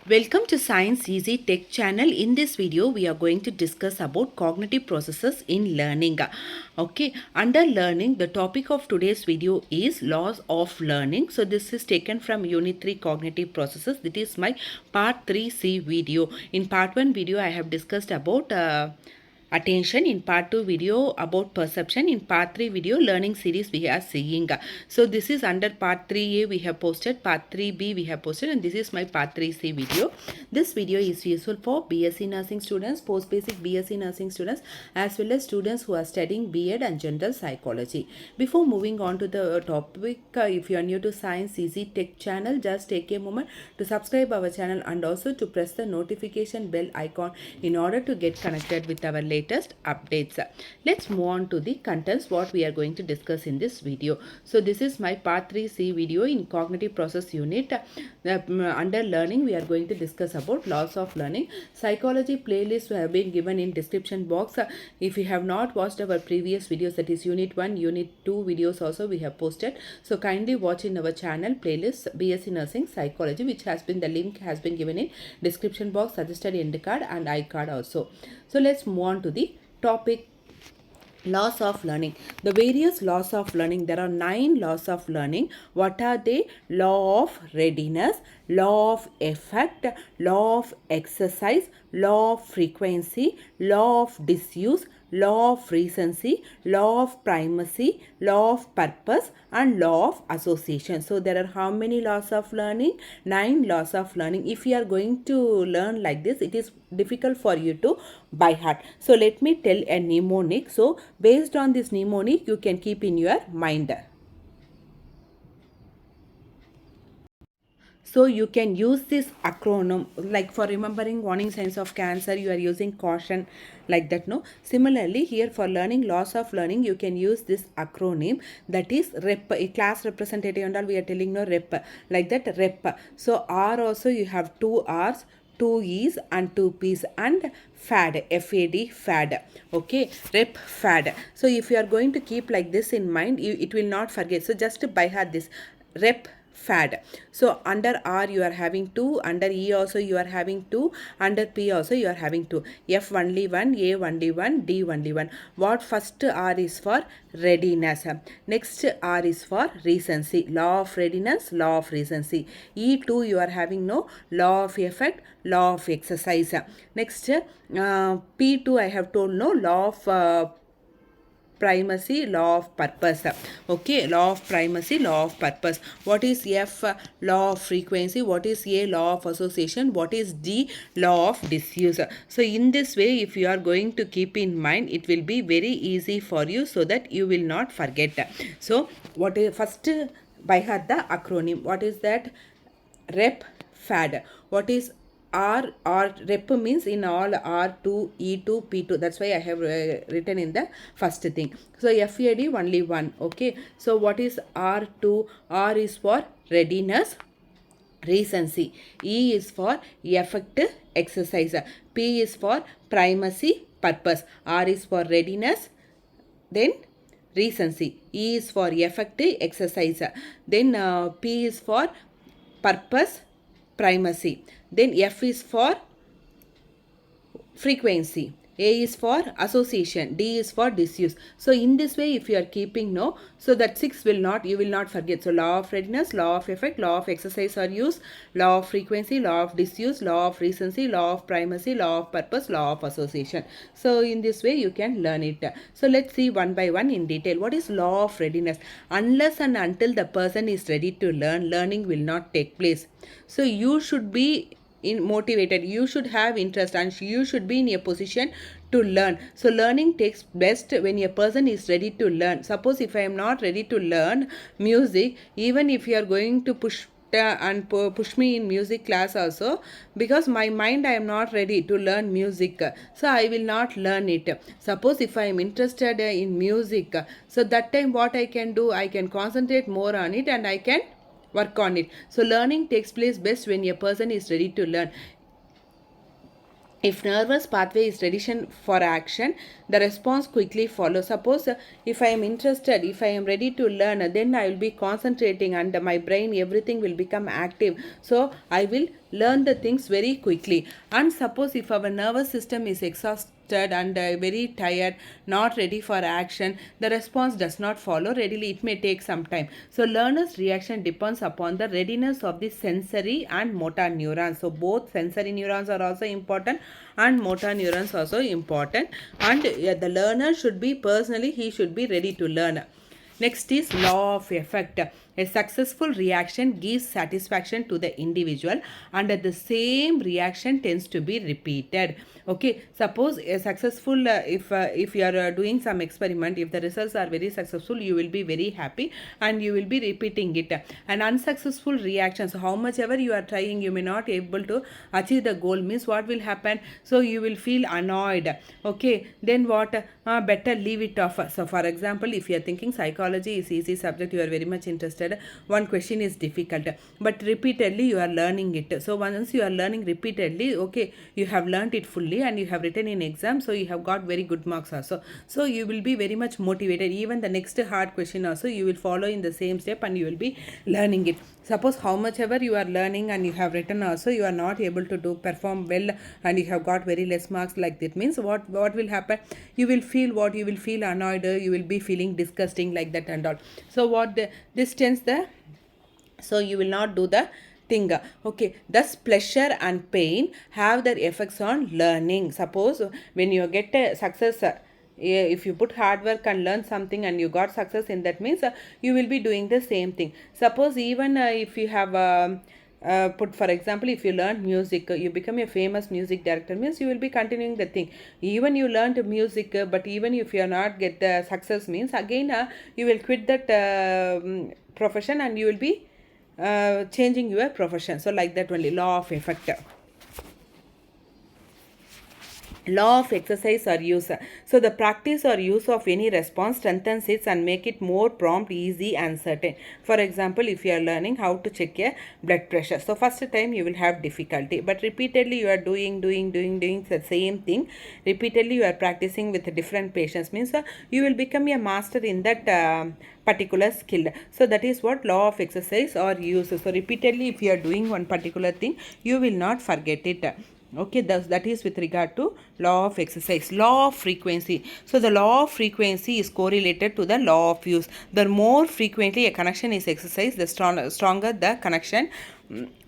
Welcome to Science Easy Tech channel. In this video, we are going to discuss about cognitive processes in learning. Okay, under learning, the topic of today's video is laws of learning. So this is taken from Unit 3 cognitive processes. This is my part 3C video. In part 1 video, I have discussed about attention. In part 2 video about perception. In part 3 video learning series we are seeing. So this is under part 3A we have posted, part 3B we have posted, and this is my part 3C video. This video is useful for BSc nursing students, post basic BSc nursing students, as well as students who are studying B.Ed and general psychology. Before moving on to the topic, if you are new to Science Easy Tech channel, just take a moment to subscribe our channel and also to press the notification bell icon in order to get connected with our latest updates. Let's move on to the contents what we are going to discuss in this video. So this is my part 3C video in cognitive process unit. Under learning we are going to discuss about laws of learning. Psychology playlists have been given in description box. If you have not watched our previous videos, that is unit 1, unit 2 videos also we have posted. So kindly watch in our channel playlist BSc nursing psychology, which has been, the link has been given in description box, suggested end card and iCard also. So let's move on to the topic. Laws of learning. The various laws of learning. There are 9 laws of learning. What are they? Law of readiness, law of effect, law of exercise, law of frequency, law of disuse, law of recency, law of primacy, law of purpose, and law of association. So there are how many laws of learning? 9 laws of learning. If you are going to learn like this, it is difficult for you to by heart. So let me tell a mnemonic. So based on this mnemonic, you can keep in your mind. So you can use this acronym, like for remembering warning signs of cancer, you are using caution, like that, no? Similarly, here for learning laws of learning, you can use this acronym, that is REP, a class representative and all we are telling, no, REP, like that, REP. So R also you have 2 R's, 2 E's and 2 P's, and FAD, FAD, FAD. Okay, rep, FAD. So if you are going to keep like this in mind, it will not forget. So just by heart this rep, FAD. So under R you are having 2, under E also you are having 2, under P also you are having 2. F only 1, A only 1, D only 1. What first R is for? Readiness. Next R is for recency. Law of readiness, law of recency. E2 you are having, no, law of effect, law of exercise. Next P2 I have told, no, law of primacy, law of purpose. Okay, law of primacy, law of purpose. What is F? Law of frequency. What is A? Law of association. What is D? Law of disuse. So in this way, if you are going to keep in mind, it will be very easy for you, so that you will not forget. So what is first? By heart the acronym. What is that? Rep, FAD. What is R? Rep means in all R2, E2, P2. That's why I have written in the first thing. So FAD only one. Okay. So what is R2? R is for readiness, recency. E is for effect, exercise. P is for primacy, purpose. R is for readiness, then recency. E is for effect, exercise. Then P is for purpose, primacy. Then F is for frequency. A is for association. D is for disuse. So in this way, if you are keeping, no, so that 6 will not, you will not forget. So law of readiness, law of effect, law of exercise or use, law of frequency, law of disuse, law of recency, law of primacy, law of purpose, law of association. So in this way you can learn it. So let's see one by one in detail. What is law of readiness? Unless and until the person is ready to learn, learning will not take place. So you should be motivated, you should have interest, and you should be in a position to learn. So learning takes best when a person is ready to learn. Suppose if I am not ready to learn music, even if you are going to push and push me in music class also, because my mind I am not ready to learn music, so I will not learn it. Suppose if I am interested in music, so that time what I can do, I can concentrate more on it and I can work on it. So learning takes place best when a person is ready to learn. If nervous pathway is ready for action, the response quickly follows. Suppose if I am interested, if I am ready to learn, then I will be concentrating and my brain, everything will become active. So I will learn the things very quickly. And suppose if our nervous system is exhausted and very tired, not ready for action, the response does not follow readily. It may take some time. So learner's reaction depends upon the readiness of the sensory and motor neurons. So both sensory neurons are also important and motor neurons also important, and the learner should be personally, he should be ready to learn. Next is law of effect. A successful reaction gives satisfaction to the individual, and the same reaction tends to be repeated. Okay, suppose a successful, if you are doing some experiment, if the results are very successful, you will be very happy and you will be repeating it. An unsuccessful reaction, so how much ever you are trying, you may not able to achieve the goal, means what will happen? So you will feel annoyed. Okay, then what? Better leave it off. So for example, if you are thinking psychology is easy subject, you are very much interested, one question is difficult, but repeatedly you are learning it. So once you are learning repeatedly, okay, you have learned it fully and you have written in exam, so you have got very good marks also. So you will be very much motivated. Even the next hard question also, you will follow in the same step and you will be learning it. Suppose how much ever you are learning and you have written also, you are not able to perform well and you have got very less marks, like that means what will happen? You will feel what? You will feel annoyed, you will be feeling disgusting, like that and all. So this tends the, so you will not do the thing. Okay, thus pleasure and pain have their effects on learning. Suppose when you get a success, if you put hard work and learn something and you got success in that, means you will be doing the same thing. Suppose even if you have put, for example, if you learn music, you become a famous music director, means you will be continuing the thing. Even you learned music, but even if you are not get the success, means again you will quit that profession and you will be changing your profession. So like that only, law of effect. Law of exercise or use. So the practice or use of any response strengthens it and make it more prompt, easy and certain. For example, if you are learning how to check a blood pressure, so first time you will have difficulty, but repeatedly you are doing the same thing. Repeatedly you are practicing with different patients, means you will become a master in that particular skill. So that is what law of exercise or use. So repeatedly if you are doing one particular thing, you will not forget it. Okay, that is with regard to law of exercise. Law of frequency. So the law of frequency is correlated to the law of use. The more frequently a connection is exercised, the stronger the connection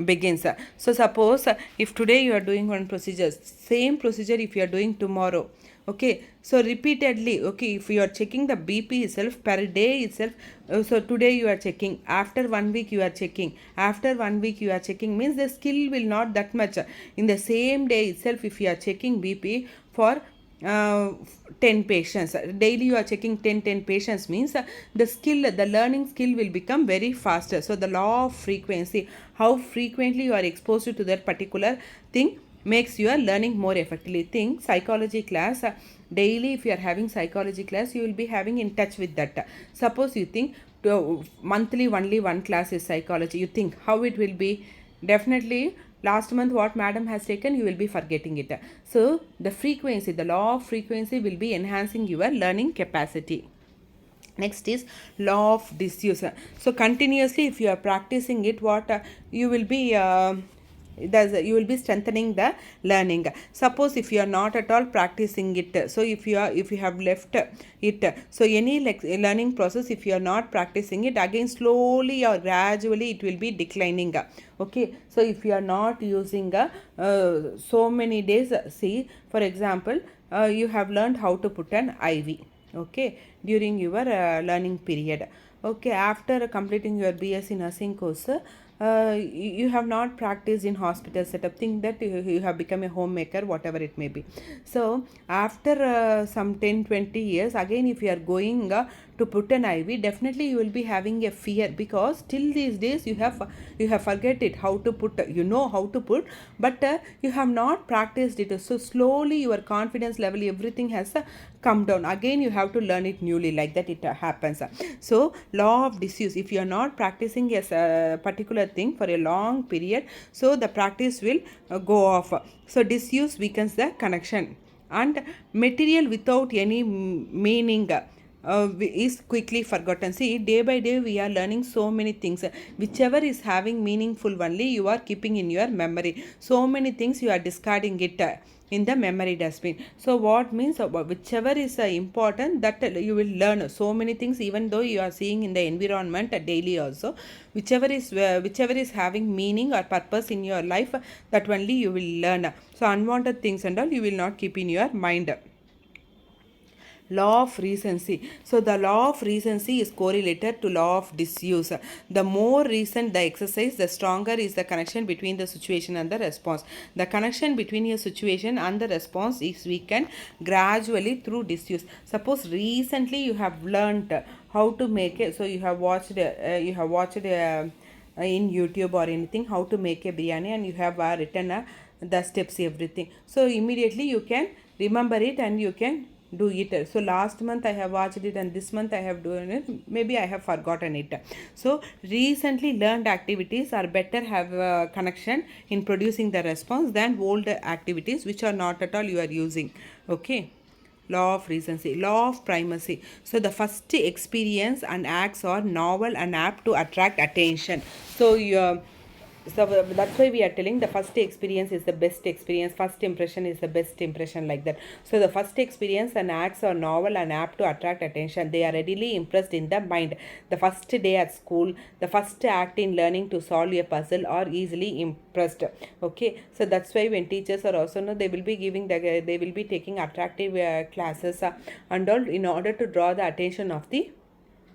begins. So suppose if today you are doing one procedure, same procedure if you are doing tomorrow, okay, so repeatedly, okay, if you are checking the BP itself per day itself, so today you are checking, after 1 week you are checking, after 1 week you are checking, means the skill will not that much. In the same day itself, if you are checking BP for 10 patients daily, you are checking 10 patients, means the learning skill will become very faster. So the law of frequency, how frequently you are exposed to that particular thing, makes your learning more effectively. Think psychology class, daily if you are having psychology class, you will be having in touch with that. Suppose you think monthly only one class is psychology, you think how it will be? Definitely last month what madam has taken, you will be forgetting it. So the frequency, the law of frequency will be enhancing your learning capacity. Next is law of disuse. So continuously if you are practicing it, what you will be you will be strengthening the learning. Suppose if you are not at all practicing it, so if you have left it, so any learning process, if you are not practicing it, again slowly or gradually it will be declining. Okay, so if you are not using so many days, see for example, you have learned how to put an IV, okay, during your learning period. Okay, after completing your BSc nursing course, you have not practiced in hospital setup, think that you have become a homemaker, whatever it may be. So after some 10-20 years, again if you are going to to put an IV, definitely you will be having a fear, because till these days you have forget it how to put, you know how to put, but you have not practiced it. So slowly your confidence level, everything has come down. Again you have to learn it newly, like that it happens. So law of disuse, if you are not practicing a particular thing for a long period, so the practice will go off. So disuse weakens the connection, and material without any meaning is quickly forgotten. See, day by day we are learning so many things. Whichever is having meaningful only you are keeping in your memory. So many things you are discarding it in the memory dustbin. So what means, whichever is important, that you will learn so many things, even though you are seeing in the environment daily also. Whichever is having meaning or purpose in your life, that only you will learn. So unwanted things and all you will not keep in your mind. Law of recency. So the law of recency is correlated to law of disuse. The more recent the exercise, the stronger is the connection between the situation and the response. The connection between your situation and the response is weakened gradually through disuse. Suppose recently you have learnt how to make it, so you have watched in YouTube or anything how to make a biryani, and you have written the steps, everything. So immediately you can remember it and you can do it. So last month I have watched it and this month I have done it, maybe I have forgotten it. So recently learned activities are better have a connection in producing the response than old activities which are not at all you are using. Okay. Law of recency. Law of primacy. So the first experience and acts are novel and apt to attract attention. So that's why we are telling the first experience is the best experience, first impression is the best impression, like that. So the first experience and acts are novel and apt to attract attention. They are readily impressed in the mind. The first day at school, the first act in learning to solve a puzzle are easily impressed. Okay, so that's why when teachers are also they will be giving they will be taking attractive classes and all, in order to draw the attention of the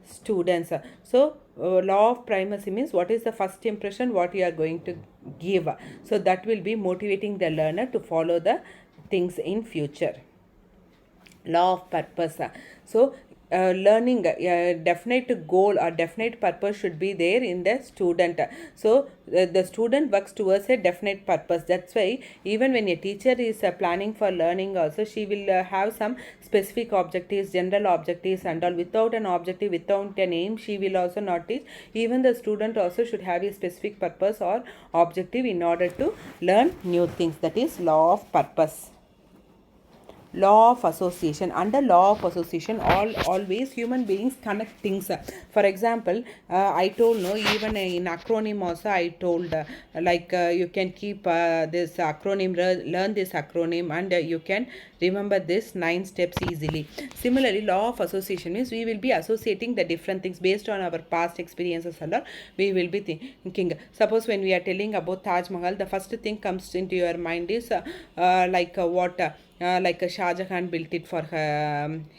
students. So law of primacy means what is the first impression what you are going to give. So that will be motivating the learner to follow the things in future. Law of purpose. So learning definite goal or definite purpose should be there in the student. So the student works towards a definite purpose. That's why even when a teacher is planning for learning also, she will have some specific objectives, general objectives and all. Without an objective, without an aim, she will also not teach. Even the student also should have a specific purpose or objective in order to learn new things. That is law of purpose. Law of association. Under law of association, always human beings connect things. For example, I told no, even in acronym also I told you can keep this acronym, learn this acronym, and you can remember this 9 steps easily. Similarly, law of association means we will be associating the different things based on our past experiences and all. We will be thinking, suppose when we are telling about Taj Mahal, the first thing comes into your mind is like Shah Jahan built it for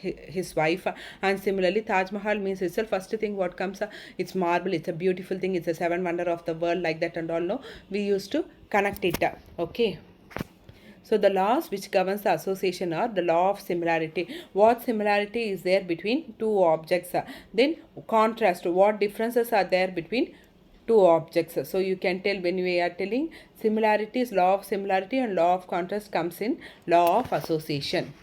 his wife. And similarly Taj Mahal means itself, first thing what comes, it's marble, it's a beautiful thing, it's a 7 wonder of the world, like that and all. No, we used to connect it. Okay. So the laws which governs the association are the law of similarity. What similarity is there between two objects? Then contrast, what differences are there between two objects? So you can tell when we are telling similarities, law of similarity and law of contrast comes in law of association.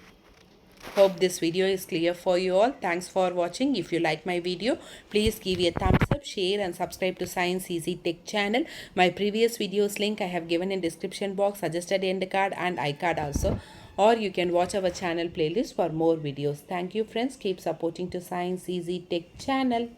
Hope this video is clear for you all. Thanks for watching. If you like my video, please give a thumbs up, share and subscribe to Science Easy Tech channel. My previous videos link I have given in description box, suggested end card and iCard also. Or you can watch our channel playlist for more videos. Thank you friends. Keep supporting to Science Easy Tech channel.